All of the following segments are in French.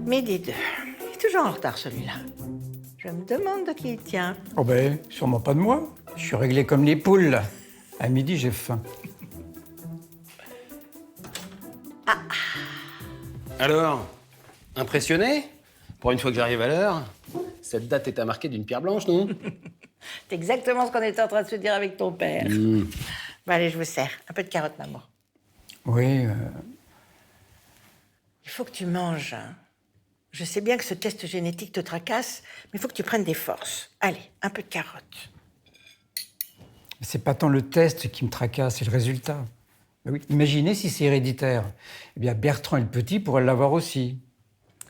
Midi 2. Il est toujours en retard, celui-là. Je me demande de qui il tient. Oh ben, sûrement pas de moi. Je suis réglé comme les poules. À midi, j'ai faim. Alors, impressionné? Pour une fois que j'arrive à l'heure, cette date est à marquer d'une pierre blanche, non? C'est exactement ce qu'on était en train de se dire avec ton père. Bon, allez, je vous sers. Un peu de carotte, maman. Oui, Il faut que tu manges. Hein. Je sais bien que ce test génétique te tracasse, mais il faut que tu prennes des forces. Allez, un peu de carotte. c'est pas tant le test qui me tracasse, c'est le résultat. Ben oui, imaginez si c'est héréditaire. Eh bien, Bertrand et le petit pourraient l'avoir aussi.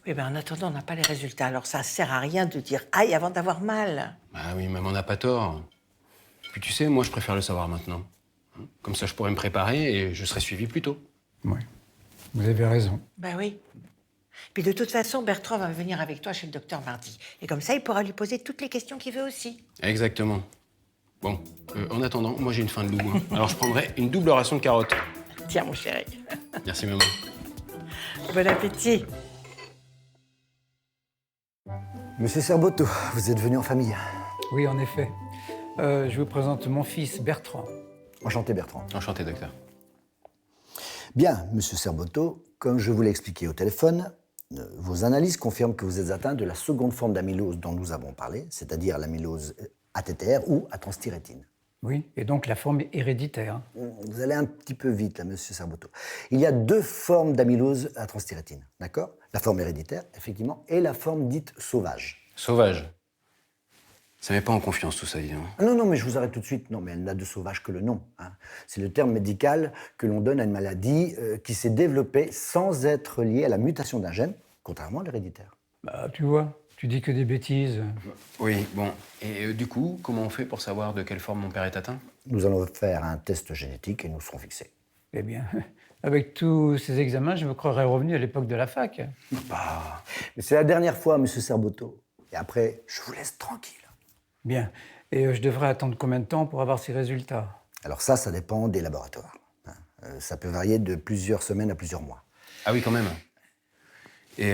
Oui, ben en attendant, on n'a pas les résultats, alors ça sert à rien de dire aïe avant d'avoir mal. Bah oui, maman n'a pas tort. Puis tu sais, moi je préfère le savoir maintenant. Comme ça je pourrais me préparer et je serai suivi plus tôt. Oui, vous avez raison. Ben oui. Puis de toute façon, Bertrand va venir avec toi chez le docteur mardi. Et comme ça, il pourra lui poser toutes les questions qu'il veut aussi. Exactement. Bon, en attendant, moi j'ai une faim de loup. Hein. Alors je prendrai une double ration de carottes. Tiens, mon chéri. Merci maman. Bon appétit. Monsieur Serboto, vous êtes venu en famille. Oui, en effet. Je vous présente mon fils, Bertrand. Enchanté, Bertrand. Enchanté docteur. Bien, monsieur Serboto, comme je vous l'ai expliqué au téléphone, vos analyses confirment que vous êtes atteint de la seconde forme d'amylose dont nous avons parlé, c'est-à-dire l'amylose ATTR ou à transthyrétine. Oui, et donc la forme héréditaire. Vous allez un petit peu vite, là, monsieur Serboto. Il y a deux formes d'amylose à transthyrétine, d'accord? La forme héréditaire, effectivement, et la forme dite sauvage. Sauvage. Ça met pas en confiance tout ça, dis donc. Ah non, non, mais je vous arrête tout de suite. Non, mais elle n'a de sauvage que le nom. Hein. C'est le terme médical que l'on donne à une maladie qui s'est développée sans être liée à la mutation d'un gène, contrairement à l'héréditaire. Bah, tu vois, tu dis que des bêtises. Oui, bon. Et du coup, comment on fait pour savoir de quelle forme mon père est atteint? Nous allons faire un test génétique et nous serons fixés. Eh bien, avec tous ces examens, je me croirais revenu à l'époque de la fac. Bah, Mais c'est la dernière fois, monsieur Serboto. Et après, je vous laisse tranquille. Bien. Et je devrais attendre combien de temps pour avoir ces résultats? Alors ça dépend des laboratoires. Hein. Ça peut varier de plusieurs semaines à plusieurs mois. ah oui, quand même. Et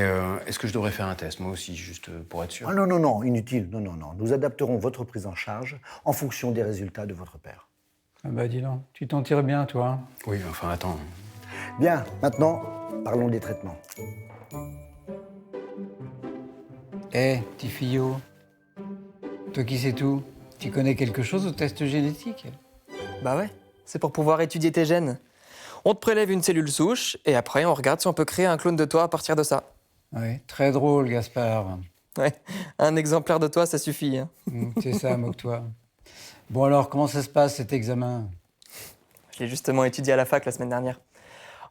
est-ce que je devrais faire un test, moi aussi, juste pour être sûr? Ah non, non, non, inutile. Non, non, non. Nous adapterons votre prise en charge en fonction des résultats de votre père. Ah bah dis donc, tu t'en tires bien, toi. Hein. Oui, enfin, attends. Bien, maintenant, parlons des traitements. Petit fillot, toi qui sais tout, tu connais quelque chose au test génétique? Bah ouais, c'est pour pouvoir étudier tes gènes. On te prélève une cellule souche et après on regarde si on peut créer un clone de toi à partir de ça. Oui, très drôle, Gaspard. Ouais, un exemplaire de toi, ça suffit. Hein. C'est ça, moque-toi. Bon alors, comment ça se passe cet examen? Je l'ai justement étudié à la fac la semaine dernière.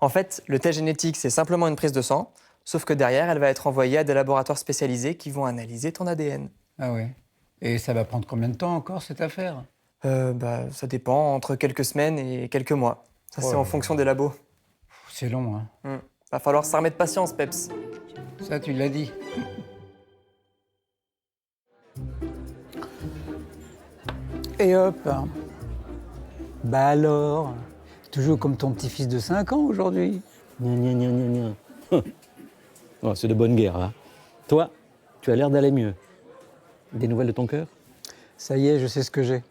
En fait, le test génétique, c'est simplement une prise de sang, sauf que derrière, elle va être envoyée à des laboratoires spécialisés qui vont analyser ton ADN. Ah ouais. Et ça va prendre combien de temps encore, cette affaire? Ça dépend, entre quelques semaines et quelques mois. Ça, c'est Oh. en fonction des labos. C'est long, hein. Va falloir s'armer de patience, Peps. Ça, tu l'as dit. Et hop. Bah alors, toujours comme ton petit-fils de 5 ans aujourd'hui. Gna gna gna gna gna. Oh, c'est de bonne guerre, là. Toi, tu as l'air d'aller mieux. Des nouvelles de ton cœur? Ça y est, je sais ce que j'ai.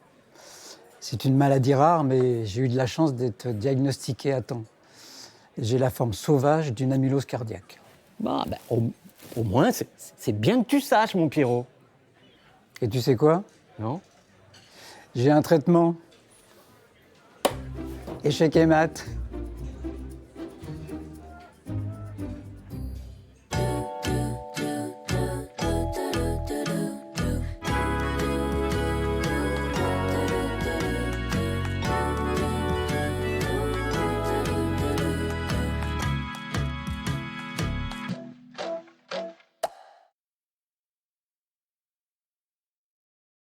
C'est une maladie rare, mais j'ai eu de la chance d'être diagnostiqué à temps. J'ai la forme sauvage d'une amylose cardiaque. Bah, au moins, c'est bien que tu saches, mon Pierrot. Et tu sais quoi? Non? J'ai un traitement. Échec et mat.